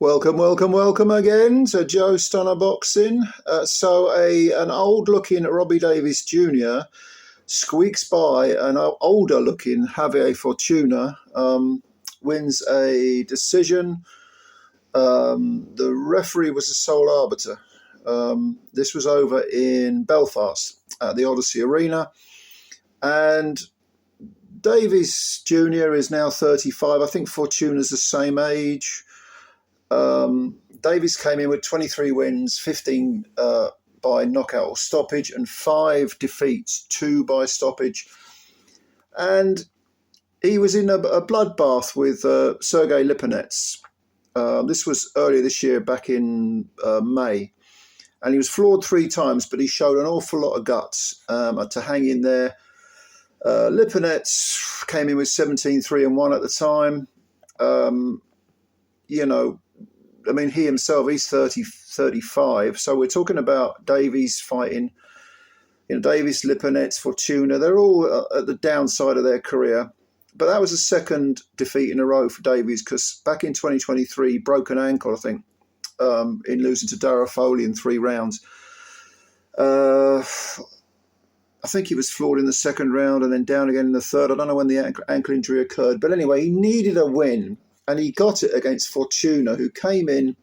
Welcome again to Joe Stunner Boxing. An old-looking Robbie Davies Jr. squeaks by an older-looking Javier Fortuna, wins a decision. The referee was the sole arbiter. This was over in Belfast at the Odyssey Arena, and Davies Jr. is now 35. I think Fortuna's the same age. Davies came in with 23 wins, 15 by knockout or stoppage, and 5 defeats, 2 by stoppage. And he was in a bloodbath with Sergey Lipinets. This was earlier this year, back in May. And he was floored 3 times, but he showed an awful lot of guts to hang in there. Lipinets came in with 17-3-1 at the time. He himself, he's 35. So we're talking about Davies fighting, Davies, Lipinets, Fortuna. They're all at the downside of their career. But that was the second defeat in a row for Davies, because back in 2023, he broke an ankle, I think, in losing to Darragh Foley in 3 rounds. I think he was floored in the second round and then down again in the third. I don't know when the ankle injury occurred. But anyway, he needed a win. And he got it against Fortuna, who came in,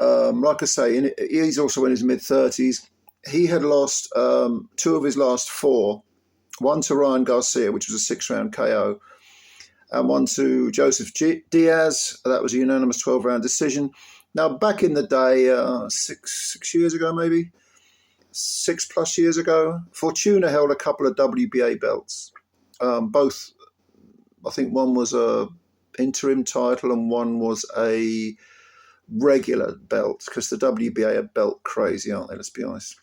like I say, he's also in his mid-30s. He had lost 2 of his last 4, one to Ryan Garcia, which was a 6-round KO, and one to Joseph Diaz. That was a unanimous 12-round decision. Now, back in the day, 6 years ago maybe, 6+ years ago, Fortuna held a couple of WBA belts. Both, I think one was a interim title and one was a regular belt, because the WBA are belt crazy, aren't they? Let's be honest.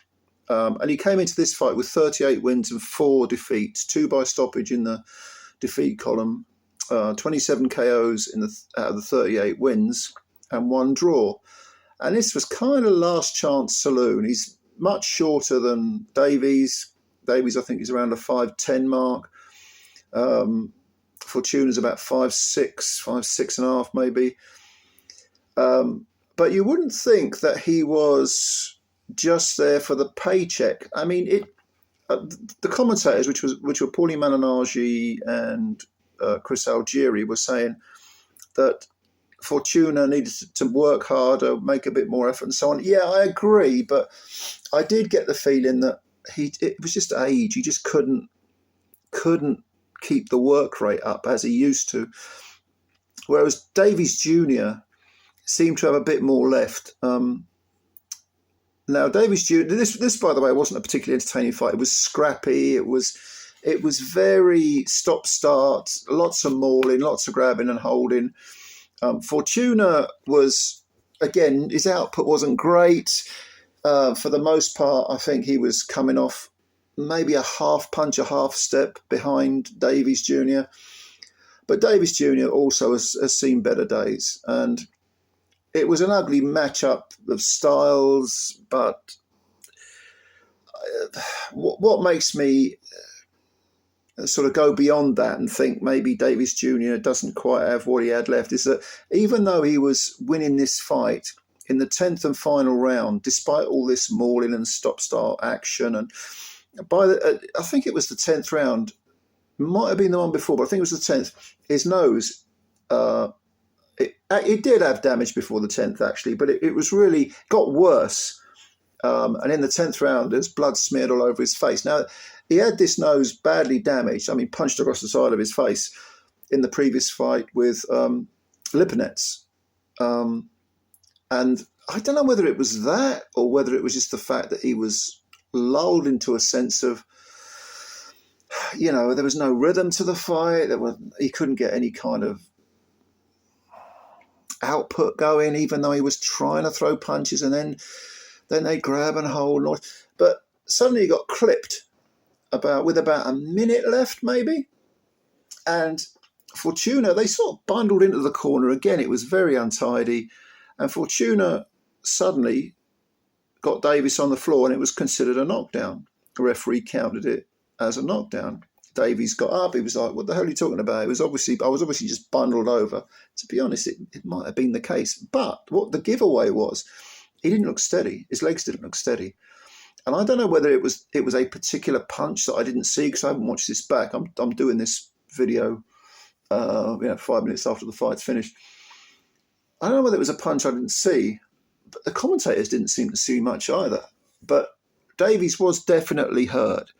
And he came into this fight with 38 wins and 4 defeats, 2 by stoppage in the defeat column, 27 KOs out of the 38 wins, and 1 draw. And this was kind of last chance saloon. He's much shorter than Davies. Davies, I think, is around the 5'10" mark. Fortuna's about 5'6", 5'6.5" maybe. But you wouldn't think that he was just there for the paycheck. I mean, the commentators, which were Paulie Malignaggi and Chris Algieri, were saying that Fortuna needed to work harder, make a bit more effort, and so on. Yeah, I agree, but I did get the feeling that it was just age. He just couldn't keep the work rate up as he used to. Whereas Davies Jr. seemed to have a bit more left. Now, Davies Jr., this by the way, wasn't a particularly entertaining fight. It was scrappy. It was very stop-start, lots of mauling, lots of grabbing and holding. Fortuna was, again, his output wasn't great. For the most part, I think he was coming off maybe a half punch, a half step behind Davies Jr. But Davies Jr. also has seen better days. And it was an ugly matchup of styles, but what makes me sort of go beyond that and think maybe Davies Jr. doesn't quite have what he had left is that even though he was winning this fight in the 10th and final round, despite all this mauling and stop-start action, and I think it was the 10th round, it might have been the one before, but I think it was the 10th, his nose, it did have damage before the 10th actually, but it was really got worse. And in the 10th round, there's blood smeared all over his face. Now, he had this nose badly damaged, punched across the side of his face in the previous fight with Lipinets. And I don't know whether it was that or whether it was just the fact that he was lulled into a sense of, there was no rhythm to the fight. He couldn't get any kind of output going, even though he was trying to throw punches, and then they grab and hold. But suddenly he got clipped with about a minute left, maybe. And Fortuna, they sort of bundled into the corner again. It was very untidy. And Fortuna suddenly got Davies on the floor, and it was considered a knockdown. The referee counted it as a knockdown. Davies got up, he was like, "What the hell are you talking about?" I was obviously just bundled over. To be honest, it might have been the case. But what the giveaway was, he didn't look steady. His legs didn't look steady. And I don't know whether it was a particular punch that I didn't see, because I haven't watched this back. I'm doing this video 5 minutes after the fight's finished. I don't know whether it was a punch I didn't see, but the commentators didn't seem to see much either. But Davies was definitely hurt.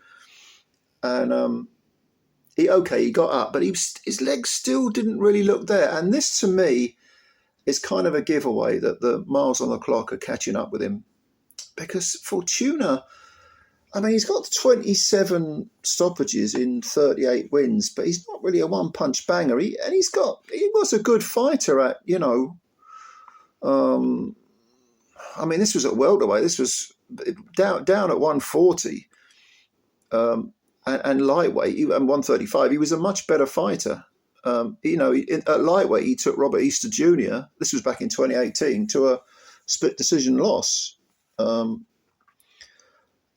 And he got up, but his legs still didn't really look there. And this, to me, is kind of a giveaway that the miles on the clock are catching up with him. Because Fortuna, I mean, he's got 27 stoppages in 38 wins, but he's not really a one-punch banger. He was a good fighter at, I mean, this was at welterweight. This was down at 140 and lightweight, and 135. He was a much better fighter. At lightweight, he took Robbie Easter Jr. This was back in 2018 to a split decision loss.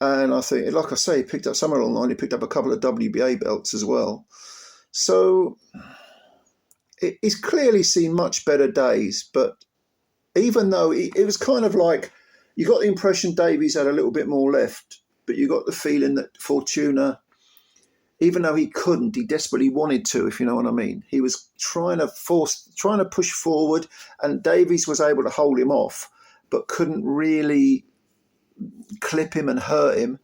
And I think, like I say, he picked up somewhere along the line. He picked up a couple of WBA belts as well. So he's clearly seen much better days. But even though it was kind of like, you got the impression Davies had a little bit more left, but you got the feeling that Fortuna, even though he couldn't, he desperately wanted to, if you know what I mean. He was trying to push forward, and Davies was able to hold him off, but couldn't really clip him and hurt him.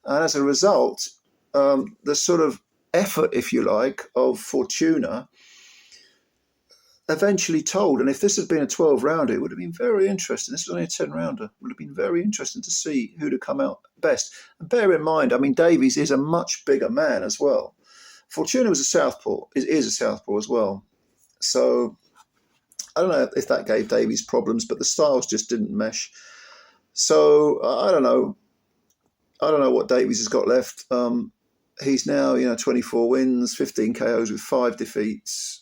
And as a result, the sort of effort, if you like, of Fortuna eventually told. And if this had been a 12-rounder, it would have been very interesting. This was only a 10-rounder. It would have been very interesting to see who'd have come out best. And bear in mind, I mean, Davies is a much bigger man as well. Fortuna was a southpaw, is a southpaw as well. So I don't know if that gave Davies problems, but the styles just didn't mesh. So I don't know. I don't know what Davies has got left. He's now, 24 wins, 15 KOs with 5 defeats.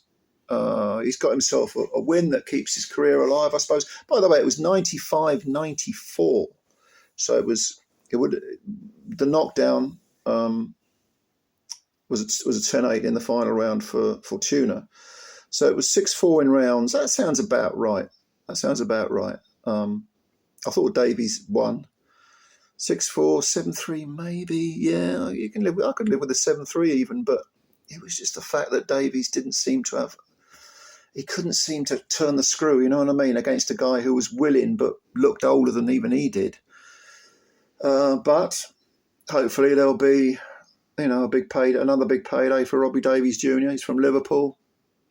He's got himself a win that keeps his career alive, I suppose. By the way, it was 95-94. So the knockdown was a 10-8 in the final round for Fortuna. So it was 6-4 in rounds. That sounds about right. I thought Davies won 6-4, 7-3, maybe. Yeah, I could live with a 7-3 even, but it was just the fact that Davies didn't seem to have. He couldn't seem to turn the screw. You know what I mean? Against a guy who was willing but looked older than even he did. But hopefully there'll be, another big payday for Robbie Davies Jr. He's from Liverpool,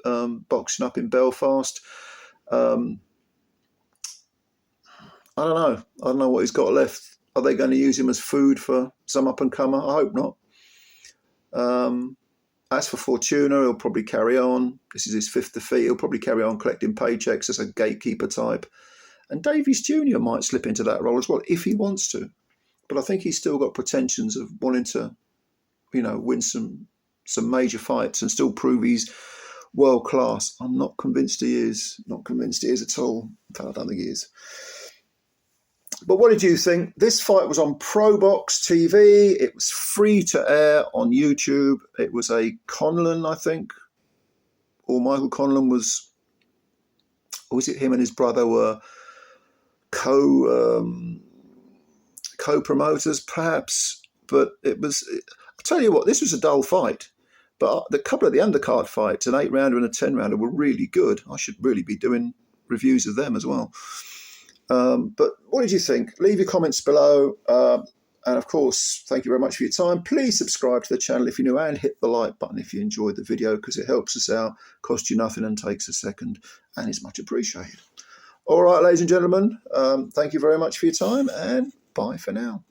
boxing up in Belfast. I don't know what he's got left. Are they going to use him as food for some up-and-comer? I hope not. As for Fortuna, he'll probably carry on. This is his 5th defeat. He'll probably carry on collecting paychecks as a gatekeeper type. And Davies Jr. might slip into that role as well, if he wants to. But I think he's still got pretensions of wanting to, win some major fights and still prove he's world class. I'm not convinced he is. Not convinced he is at all. In fact, I don't think he is. But what did you think? This fight was on ProBox TV. It was free to air on YouTube. It was a Conlon, I think, or Michael Conlon was it him and his brother were co-promoters, perhaps. But I'll tell you what, this was a dull fight. But the couple of the undercard fights, an 8-rounder and a 10-rounder, were really good. I should really be doing reviews of them as well. But what did you think? Leave your comments below. And of course, thank you very much for your time. Please subscribe to the channel if you're new, and hit the like button if you enjoyed the video, because it helps us out, costs you nothing and takes a second, and is much appreciated. All right, ladies and gentlemen, thank you very much for your time, and bye for now.